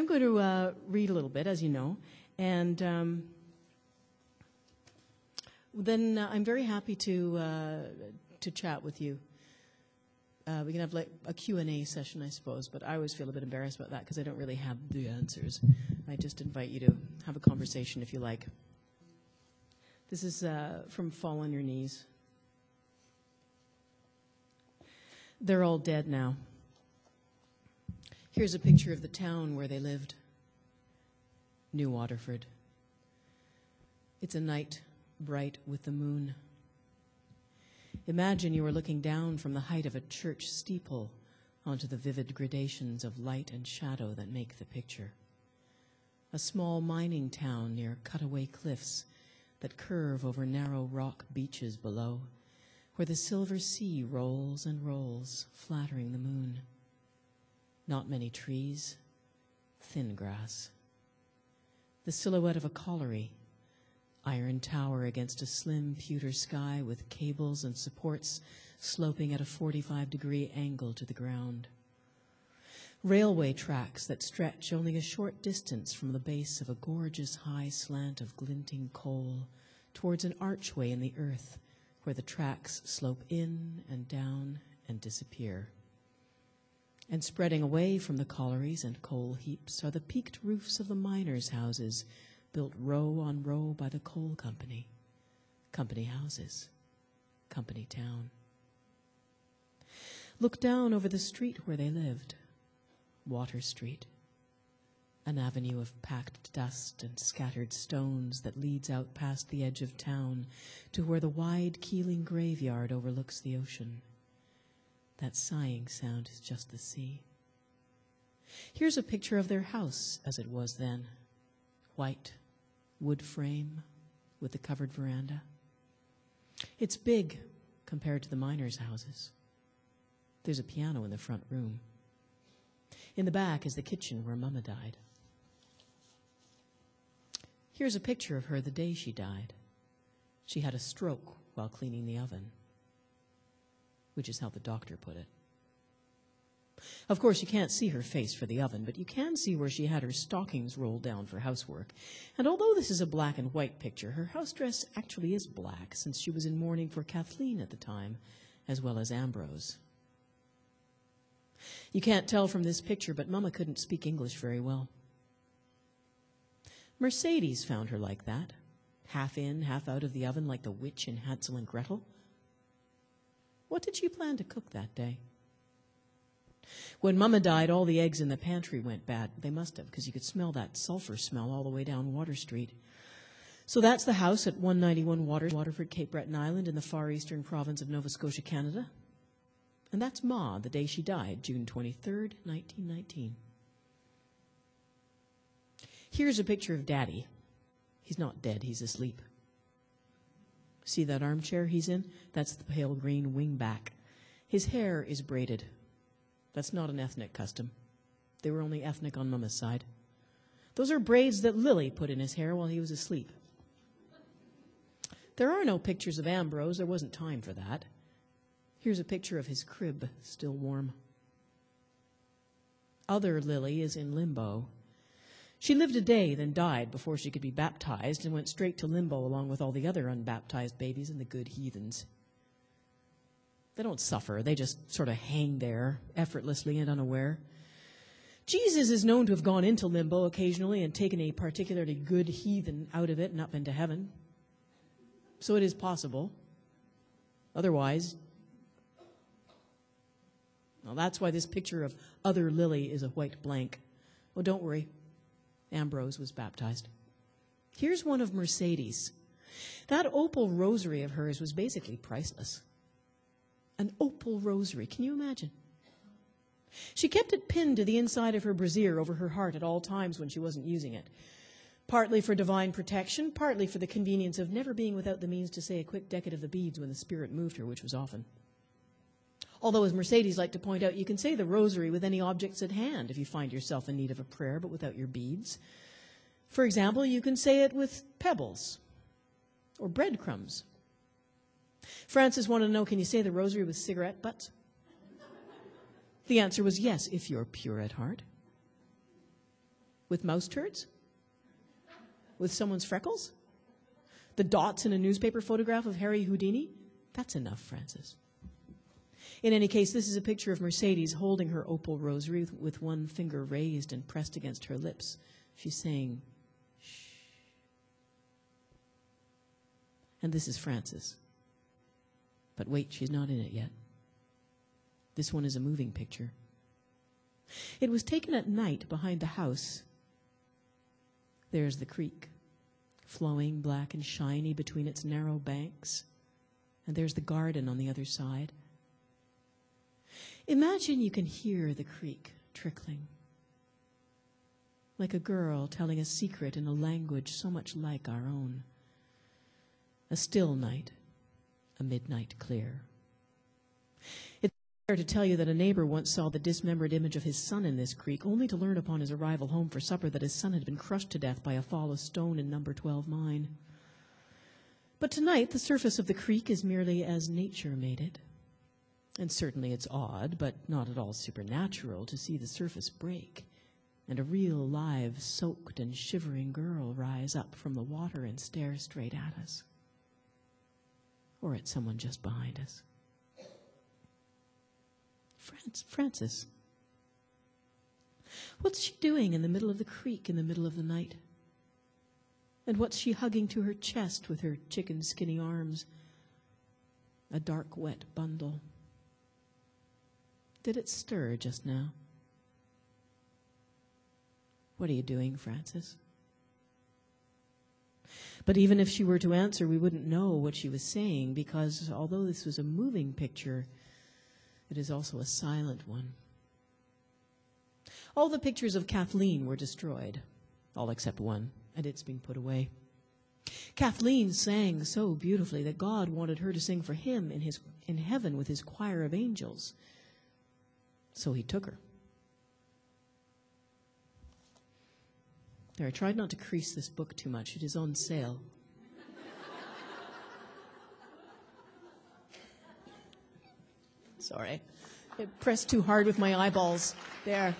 going to read a little bit, as you know, and then I'm very happy to chat with you. We can have like a Q&A session, I suppose, but I always feel a bit embarrassed about that because I don't really have the answers. I just invite you to have a conversation if you like. This is from Fall on Your Knees. They're all dead now. Here's a picture of the town where they lived. New Waterford. It's a night bright with the moon. Imagine you were looking down from the height of a church steeple onto the vivid gradations of light and shadow that make the picture. A small mining town near cutaway cliffs that curve over narrow rock beaches below, where the silver sea rolls and rolls, flattering the moon. Not many trees, thin grass. The silhouette of a colliery, iron tower against a slim pewter sky with cables and supports sloping at a 45-degree angle to the ground. Railway tracks that stretch only a short distance from the base of a gorgeous high slant of glinting coal towards an archway in the earth where the tracks slope in and down and disappear. And spreading away from the collieries and coal heaps are the peaked roofs of the miners' houses built row on row by the coal company. Company houses. Company town. Look down over the street where they lived. Water Street. An avenue of packed dust and scattered stones that leads out past the edge of town to where the wide Keeling graveyard overlooks the ocean. That sighing sound is just the sea. Here's a picture of their house as it was then. White, wood frame with the covered veranda. It's big compared to the miners' houses. There's a piano in the front room. In the back is the kitchen where Mama died. Here's a picture of her the day she died. She had a stroke while cleaning the oven, which is how the doctor put it. Of course, you can't see her face for the oven, but you can see where she had her stockings rolled down for housework. And although this is a black and white picture, her house dress actually is black, since she was in mourning for Kathleen at the time, as well as Ambrose. You can't tell from this picture, but Mama couldn't speak English very well. Mercedes found her like that, half in, half out of the oven, like the witch in Hansel and Gretel. What did she plan to cook that day? When Mama died, all the eggs in the pantry went bad. They must have, because you could smell that sulfur smell all the way down Water Street. So that's the house at 191 Waterford, Cape Breton Island in the far eastern province of Nova Scotia, Canada. And that's Ma, the day she died, June 23rd, 1919. Here's a picture of Daddy. He's not dead, he's asleep. See that armchair he's in? That's the pale green wingback. His hair is braided. That's not an ethnic custom. They were only ethnic on Mama's side. Those are braids that Lily put in his hair while he was asleep. There are no pictures of Ambrose. There wasn't time for that. Here's a picture of his crib, still warm. Other Lily is in limbo. She lived a day, then died before she could be baptized and went straight to limbo along with all the other unbaptized babies and the good heathens. They don't suffer. They just sort of hang there, effortlessly and unaware. Jesus is known to have gone into limbo occasionally and taken a particularly good heathen out of it and up into heaven. So it is possible. Otherwise, well, that's why this picture of other Lily is a white blank. Oh, don't worry. Ambrose was baptized. Here's one of Mercedes. That opal rosary of hers was basically priceless. An opal rosary. Can you imagine? She kept it pinned to the inside of her brassiere over her heart at all times when she wasn't using it. Partly for divine protection, partly for the convenience of never being without the means to say a quick decade of the beads when the Spirit moved her, which was often. Although, as Mercedes liked to point out, you can say the rosary with any objects at hand if you find yourself in need of a prayer, but without your beads. For example, you can say it with pebbles or breadcrumbs. Francis wanted to know, can you say the rosary with cigarette butts? The answer was yes, if you're pure at heart. With mouse turds? With someone's freckles? The dots in a newspaper photograph of Harry Houdini? That's enough, Frances. In any case, this is a picture of Mercedes holding her opal rosary with one finger raised and pressed against her lips. She's saying, shh. And this is Frances. But wait, she's not in it yet. This one is a moving picture. It was taken at night behind the house. There's the creek, flowing black and shiny between its narrow banks. And there's the garden on the other side. Imagine you can hear the creek trickling, like a girl telling a secret in a language so much like our own. A still night, a midnight clear. It's fair to tell you that a neighbor once saw the dismembered image of his son in this creek, only to learn upon his arrival home for supper that his son had been crushed to death by a fall of stone in number 12 mine. But tonight, the surface of the creek is merely as nature made it. And certainly it's odd, but not at all supernatural, to see the surface break and a real, live, soaked and shivering girl rise up from the water and stare straight at us. Or at someone just behind us. Frances. What's she doing in the middle of the creek in the middle of the night? And what's she hugging to her chest with her chicken skinny arms? A dark, wet bundle. Did it stir just now? What are you doing, Frances? But even if she were to answer, we wouldn't know what she was saying, because although this was a moving picture, it is also a silent one. All the pictures of Kathleen were destroyed, all except one, and it's being put away. Kathleen sang so beautifully that God wanted her to sing for him in heaven with his choir of angels. So he took her. There, I tried not to crease this book too much. It is on sale. Sorry. I pressed too hard with my eyeballs. There.